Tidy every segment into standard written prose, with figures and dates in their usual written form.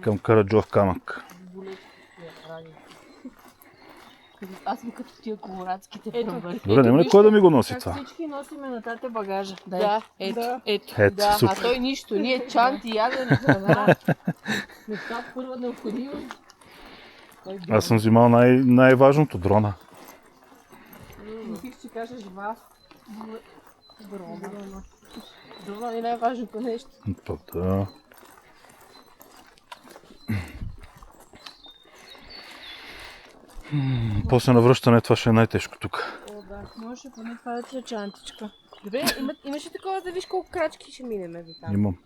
Към Караджов камък. Аз съм като тия колорадските пръбъри. Добре, няма ли кой да ми го носи това? Всички носиме на тате багажа. Да, ето. Ето, Да, супер. а той нищо. Ние чанти, ядене, храна. Неща първа необходимост. Аз съм взимал най-важното, дрона. Мислих, че кажеш вас. Дрона е най-важното нещо. Да. После на връщане това ще е най-тежко тук. О, да. Може поне това да ти е чантичка. Добре, имаш ли такова да виж колко крачки ще минеме до там? Имам.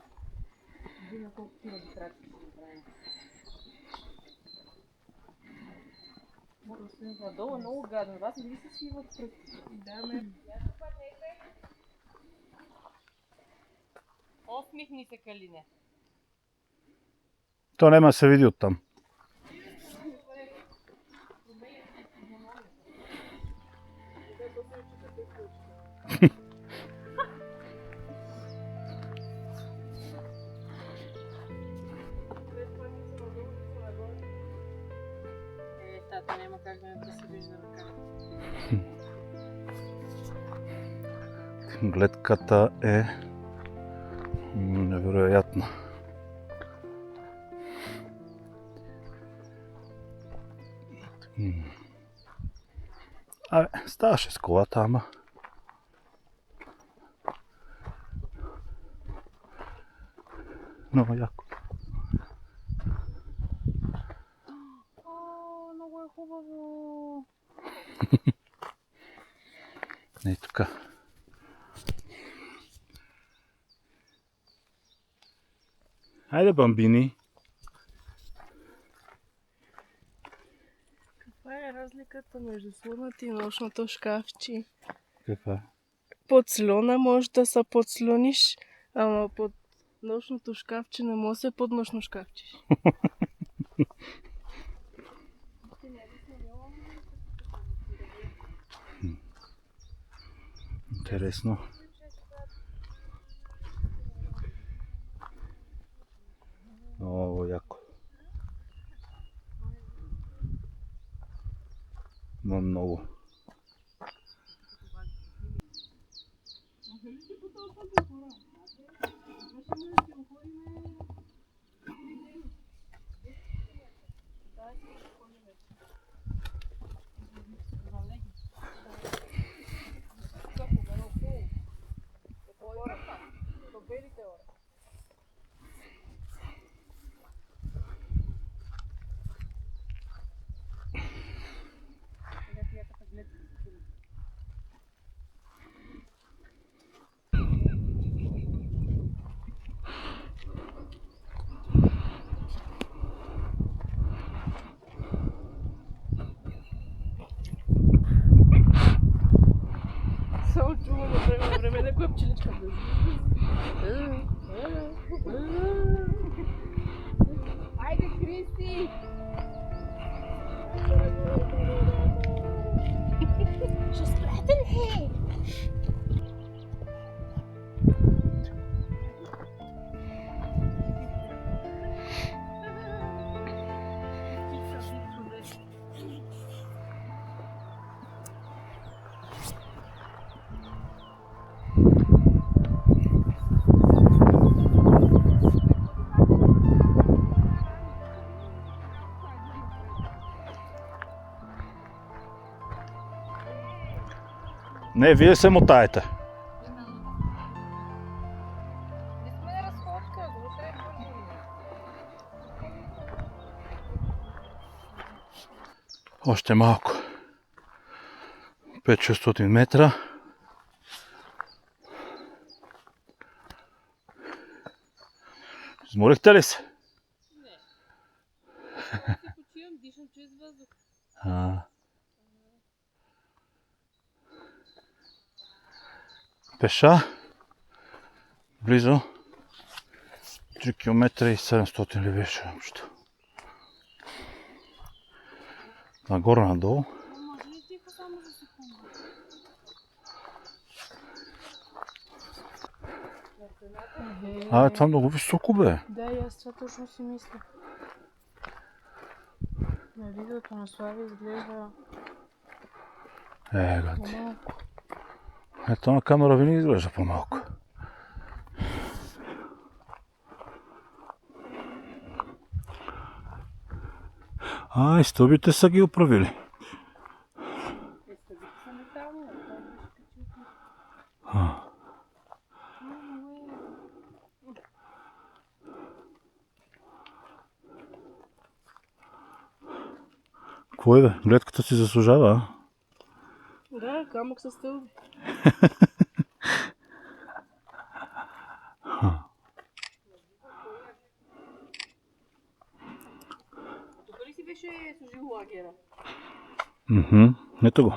Надолу е много гадно. Вас не ви се свива пред... Да, ме. Осмихни се, Калине. То няма да се види оттам. Тата няма как да не да се вижда ръка. Гледката е невероятна. Абе, ставаше с колата, ама. Много яко. О, много е хубаво. Ей тук. Хайде, бамбини. Каква е разликата между слоната и нощното шкафче? Каква? Под слона може да се подслониш, ама под нощното шкафче не може да се под нощно шкафчеш. Интересно. Много яко. Има много. Само чувам от време на време някоя пчеличка. Айде, Кристи! Ще спрете ли? Не, вие се мотаете. Не сме да разходка, го трябва. Още малко. 5-600 метра. Изморихте ли се? Не. Почивам, дишам чрез въздух. Пеша. Близо 3 км и 700 ли беше общо. Нагоре-надолу. Може ли тихо само за секунда? А, това много високо бе. Да, и аз това точно си мисля. На видеото на Слави изглежда Гад. по-малко. Ето на камера винаги изглежда по-малко. И стълбите са ги оправили. Стъбите са метални, а това беше качилки. Какво е бе? Гледката си заслужава, а? Да, камък със стълби. Тук ли си беше служил лагера? Ето го.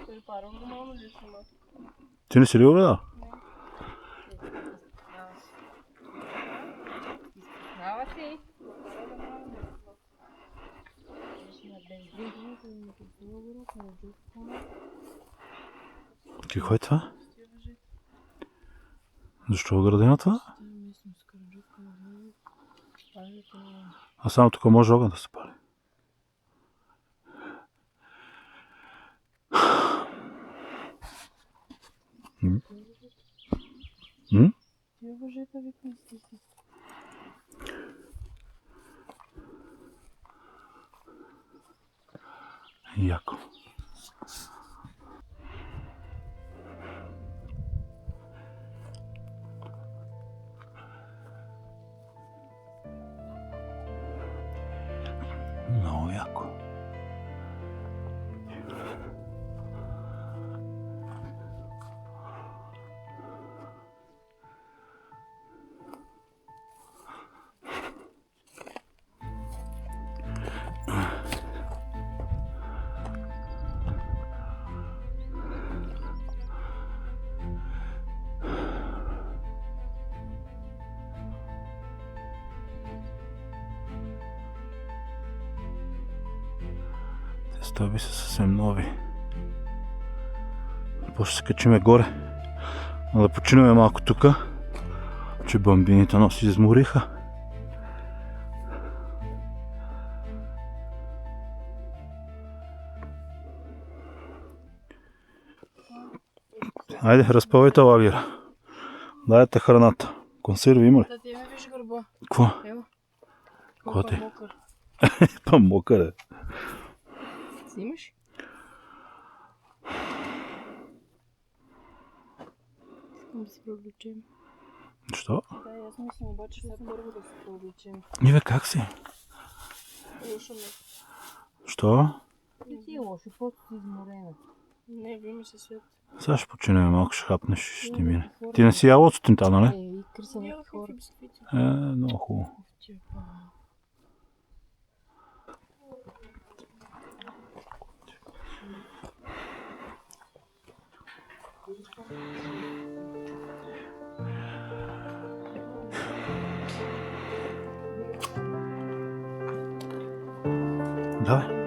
Той пара нормално ли снима? Ти не си ли го гледал? Изпознава си. Какво е това? Защо го градина това? А само тук може огън да се пали. Тия въжета викам си. Яко. Много яко. Стълби са съвсем нови. После се качиме горе. Но да починаме малко тука, че бомбините носи измориха. Айде, разпъвайте лагера. Дайте храната. Консерви има ли? Да, ти ме виж гърба. Какво? Ева. Какво ти? Мокър. Па-мокър е. Снимаш? Искам да се привлечем. Що? Да, аз мислям, обаче сега първо да се привлечем. Ниве, как си? Лошо ме. Що? Не ти е лошо, просто си изморена. Не, ви ми се свет. Сега ще починем малко, ще хапнеш и ще мине. Ти не си яла от сутринта, нали? И кръсените Ядох хора. и бисквити. Много хубаво. Давай.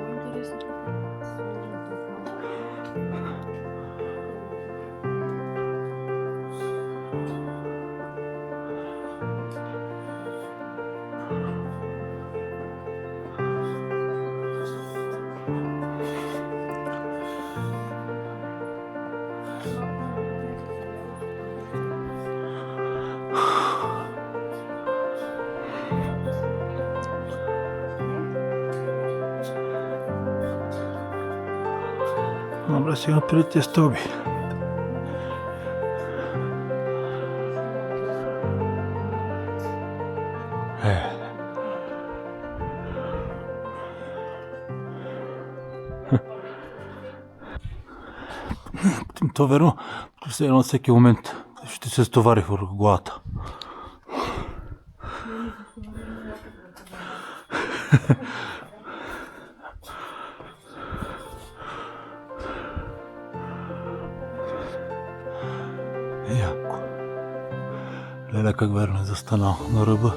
Добре, сега преди тия стълби. То верно, на всеки момент ще се стовари върху главата. Яко. Леля как верно е застанал на ръба.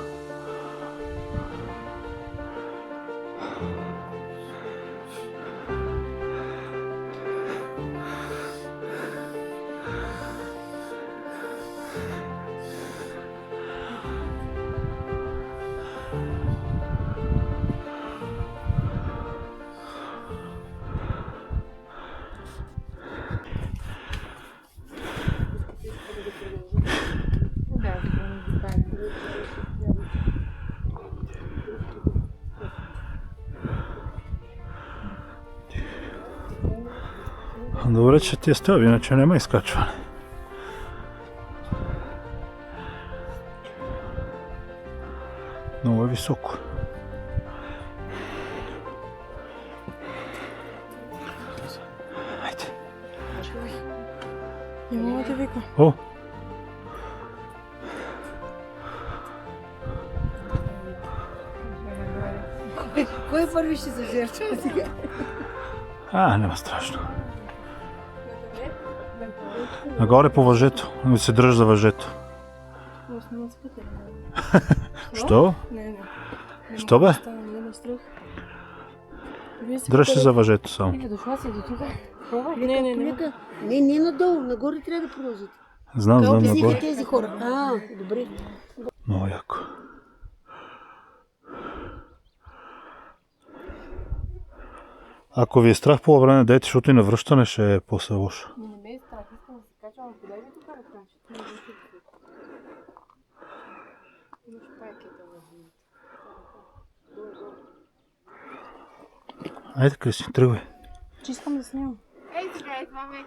Добре, че ти е стълб, иначе няма изкачване. Много е високо. Айде. Няма да вика. О! Кой първи ще се жертва сега? Няма страшно. Нагоре по въжето, да се дръж за въжето. Но снимам с пътя. Що? Не. Що бе? Не ме страх. Вие се Дръж се питали- за въжето само. Ти дошла си до тук. Не. Не надолу, нагоре трябва да продължите. Знам Взеха нагоре. тези хора. Добре. Много яко. Ако ви е страх по време, дайте, защото и на връщане ще е после лошо. Не ме е страх, искам да се качвам, къде ми тук да крачи? Имаш пайкета на зимата. Айде, Криси, тръгвай. Че искам да снимам. Ей, сега идваме.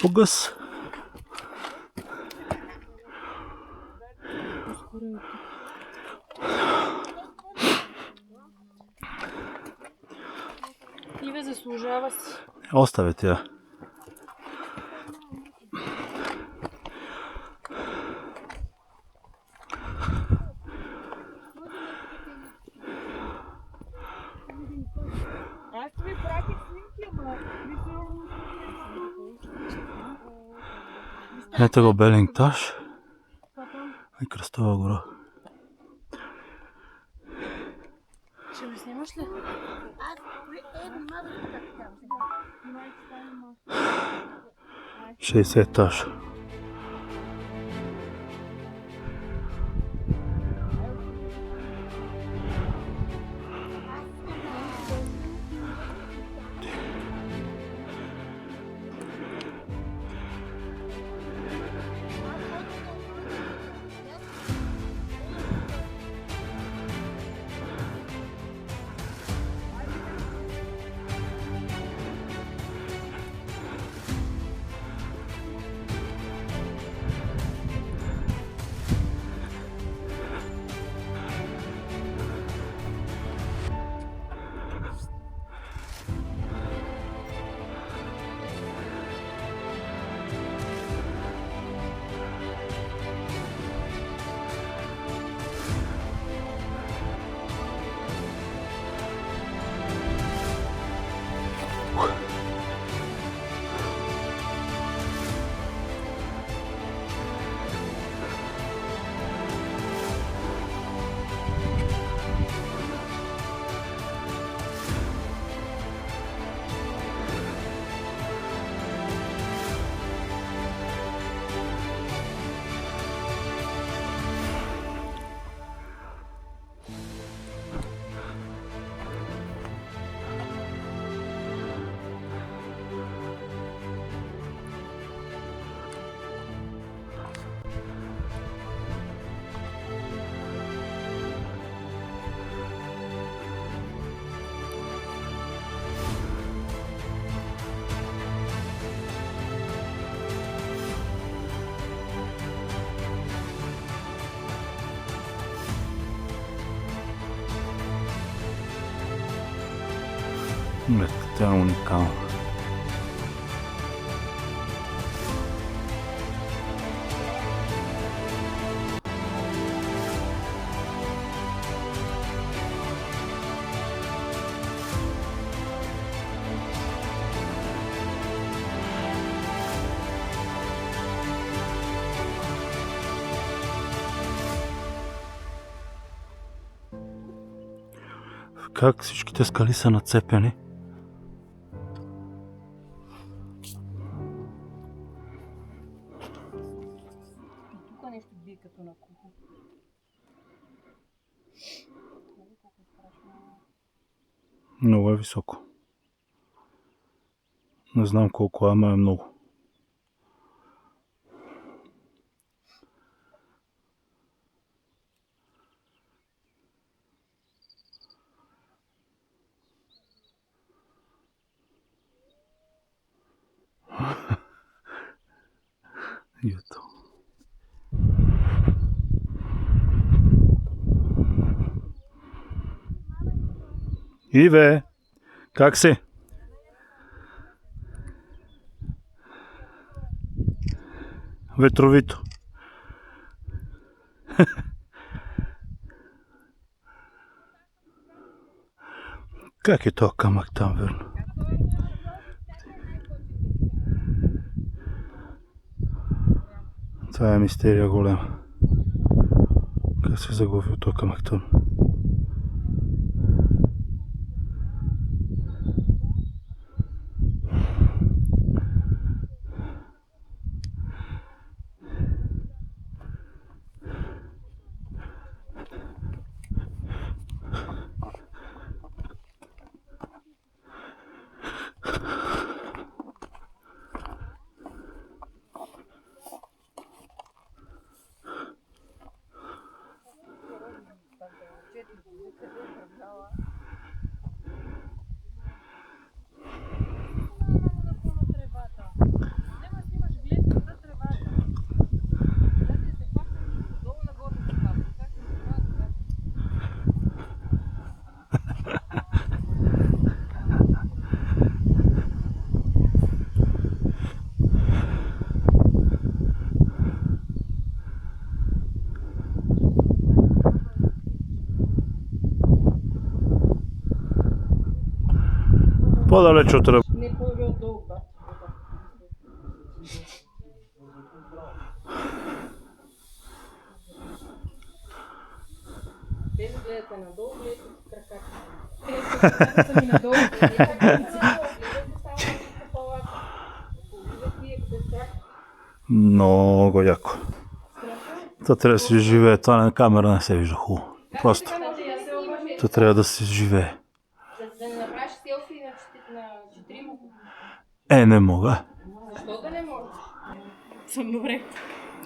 Погъс. Иве заслужава си. Оставете я. Аз ви пратих снимки, ама Ето го Белингташ и Кръстова гора. Ще ме снимаш ли? 60 етаж. Тя е уникална. Как всичките скали са нацепени? тук нещо бие като на кухо. Много е високо. Не знам колко, ама е много. Ето. Иве, как си? Ветровито. Как е то камък там, верно? Това е мистерия голема. Как се загубил то камък там? По-далеч от ръба. Не по-добре отдолу, брат. Тези гледате надолу, гледате с краката. Тези са ми надолу, гледате Много яко. Това трябва да се живее. Това на камера не се вижда хубаво. Просто. Това трябва да се живее. Да не направиш селфи на четирима. Не мога. Защо да не можеш? Съм добре.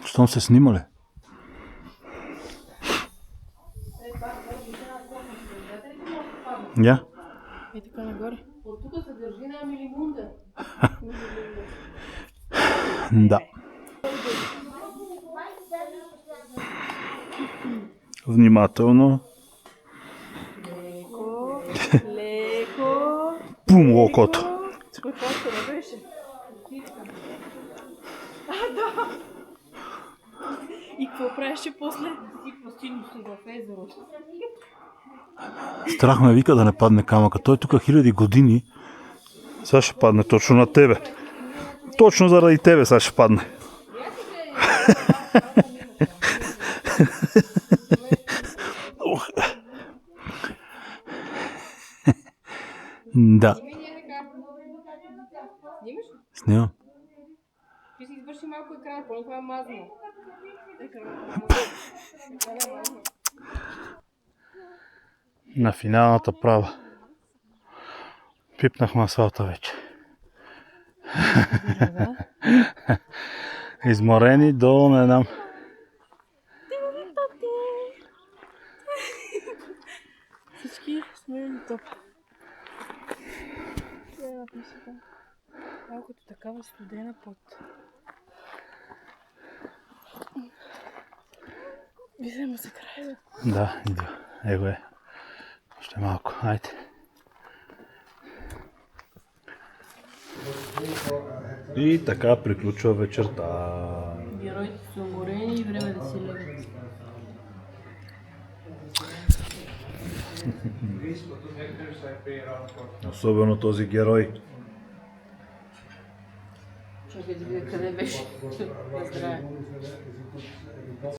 Щом се снимали? Я? И така нагоре. От тук се държи на милимунда. Да. Внимателно. Леко. Леко. Пум, окото. Какво ще не беше? И какво правеше после? И постигнеш в езерото. Страх ме вика да не падне камъка. Той тук хиляди години. Сега ще падне точно на тебе. Точно заради тебе сега ще падне. Ох. Да. Снимаш ли? Снимам. Ти си извърши малко екран, поне това е мазна. На финалната права. Пипнахме асфалта вече. Изморени до не знам. Всички сме на топ. Това е написата. Малкото такава студена под. Виждаме се края. Да, идва. Его е. Още малко. Айде. И така приключва вечерта. Героите са уморени и време да си легат. Особено този герой. Чакай да видя къде беше. На здраве.